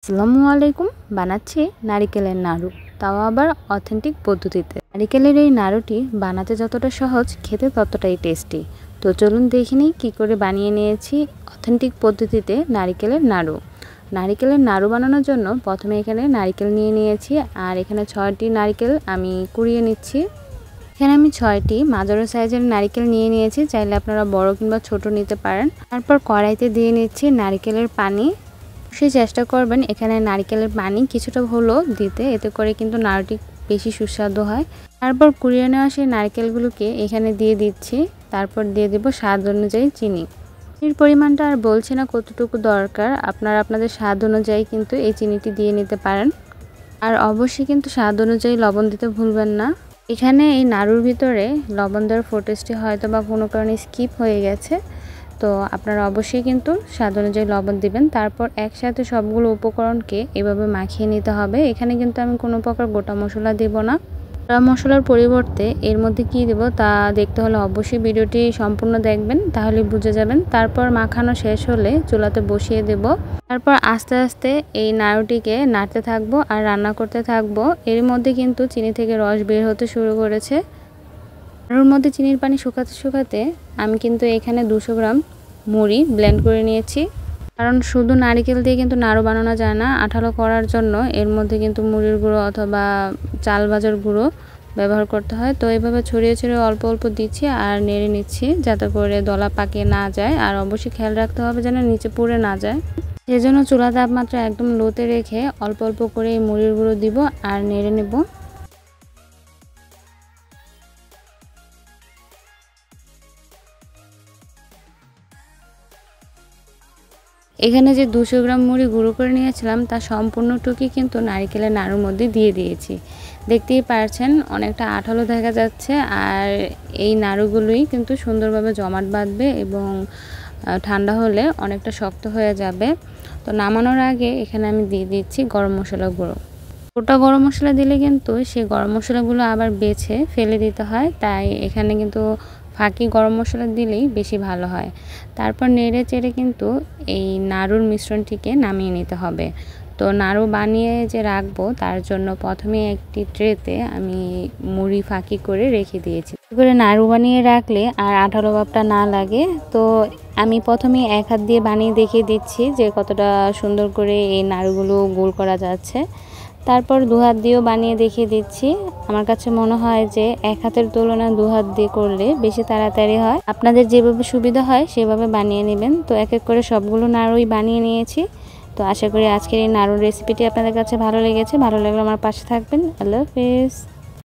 আসসালামু আলাইকুম। বানাচ্ছি নারিকেলের নাড়ু, তাও আবার অথেন্টিক পদ্ধতিতে। নারিকেলের এই নাড়ুটি বানাতে যতটা সহজ, খেতে ততটাই টেস্টি। তো চলুন দেখে নিই কী করে বানিয়ে নিয়েছি অথেন্টিক পদ্ধতিতে নারিকেলের নাড়ু। নারিকেলের নাড়ু বানানোর জন্য প্রথমে এখানে নারিকেল নিয়ে নিয়েছি, আর এখানে 6টি নারিকেল আমি কুড়িয়ে নিচ্ছি। এখানে আমি 6টি মাঝারি সাইজের নারিকেল নিয়ে নিয়েছি, চাইলে আপনারা বড় কিংবা ছোট নিতে পারেন। তারপর কড়াইতে দিয়ে নিচ্ছি নারিকেলের পানি। চেষ্টা করবেন এখানে নারিকেলের পানি কিছুটা হলেও দিতে, এতে করে কিন্তু নাড়ুটি বেশি সুস্বাদু হয়। তারপর কুড়িয়ে নেওয়া সেই নারকেলগুলোকে এখানে দিয়ে দিচ্ছি। তারপর দিয়ে দেব স্বাদ অনুযায়ী চিনি। চিনির পরিমাণটা আর বলছি না কতটুকু দরকার, আপনারা আপনাদের স্বাদ অনুযায়ী কিন্তু এই চিনিটি দিয়ে নিতে পারেন। আর অবশ্যই কিন্তু স্বাদ অনুযায়ী লবণ দিতে ভুলবেন না। এখানে এই নাড়ুর ভিতরে লবণ দেওয়ার ফুটেজটি হয়তো বা কোনো কারণে স্কিপ হয়ে গেছে, তো আপনারা অবশ্যই কিন্তু স্বাদ অনুযায়ী লবণ দিবেন। তারপর একসাথে সবগুলো উপকরণকে এভাবে মাখিয়ে নিতে হবে। এখানে কিন্তু আমি কোনো প্রকার গোটা মশলা দেব না। গোটা মশলার পরিবর্তে এর মধ্যে কি দেব তা দেখতে হলে অবশ্যই ভিডিওটি সম্পূর্ণ দেখবেন, তাহলে বুঝে যাবেন। তারপর মাখানো শেষ হলে চুলাতে বসিয়ে দেব। তারপর আস্তে আস্তে এই নাড়ুটিকে নাড়তে থাকবো আর রান্না করতে থাকবো। এর মধ্যে কিন্তু চিনি থেকে রস বের হতে শুরু করেছে। নাড়ুর মধ্যে চিনির পানি শুকাতে শুকাতে আমি কিন্তু এখানে 200 গ্রাম মুড়ি ব্লেন্ড করে নিয়েছি। কারণ শুধু নারকেল দিয়ে কিন্তু নাড়ু বানানো যায় না, আঠালো করার জন্য এর মধ্যে কিন্তু মুড়ির গুঁড়ো অথবা চাল ভাজার গুঁড়ো ব্যবহার করতে হয়। তো এইভাবে ছড়িয়ে ছড়িয়ে অল্প অল্প দিচ্ছি আর নেড়ে নিচ্ছি, যাতে করে দলা পাকিয়ে না যায়। আর অবশ্যই খেয়াল রাখতে হবে যেন নিচে পুড়ে না যায়। সেজন্য চুলার তাপমাত্রা একদম লোতে রেখে অল্প অল্প করে এই মুড়ির গুঁড়ো দিব আর নেড়ে নেব। এখানে যে 200 গ্রাম মুড়ি গুঁড়ো করে নিয়েছিলাম তা সম্পূর্ণটুকুই কিন্তু নারিকেলের নাড়ুর মধ্যে দিয়ে দিয়েছি। দেখতেই পারছেন অনেকটা আঠালো দেখা যাচ্ছে, আর এই নাড়ুগুলোই কিন্তু সুন্দরভাবে জমাট বাঁধবে এবং ঠান্ডা হলে অনেকটা শক্ত হয়ে যাবে। তো নামানোর আগে এখানে আমি দিয়ে দিচ্ছি গরম মশলা গুঁড়ো। গোটা গরম মশলা দিলে কিন্তু সেই গরম মশলাগুলো আবার বেছে ফেলে দিতে হয়, তাই এখানে কিন্তু ফাঁকি গরম মশলা দিলেই বেশি ভালো হয়। তারপর নেড়ে চেড়ে কিন্তু এই নাড়ুর মিশ্রণটিকে নামিয়ে নিতে হবে। তো নাড়ু বানিয়ে যে রাখবো তার জন্য প্রথমে একটি ট্রেতে আমি মুড়ি ফাঁকি করে রেখে দিয়েছি, করে নাড়ু বানিয়ে রাখলে আর আঠালো ভাবটা না লাগে। তো আমি প্রথমে এক হাত দিয়ে বানিয়ে দেখিয়ে দিচ্ছি যে কতটা সুন্দর করে এই নাড়ুগুলো গোল করা যাচ্ছে। তারপর 2 হাত দিয়েও বানিয়ে দেখিয়ে দিচ্ছি। আমার কাছে মনে হয় যে এক হাতের তুলনায় 2 হাত দিয়ে করলে বেশি তাড়াতাড়ি হয়। আপনাদের যেভাবে সুবিধা হয় সেভাবে বানিয়ে নেবেন। তো এক এক করে সবগুলো নাড়ুই বানিয়ে নিয়েছি। তো আশা করি আজকের এই নাড়ুর রেসিপিটি আপনাদের কাছে ভালো লেগেছে। ভালো লাগলে আমার পাশে থাকবেন। আল্লাহ হাফেজ।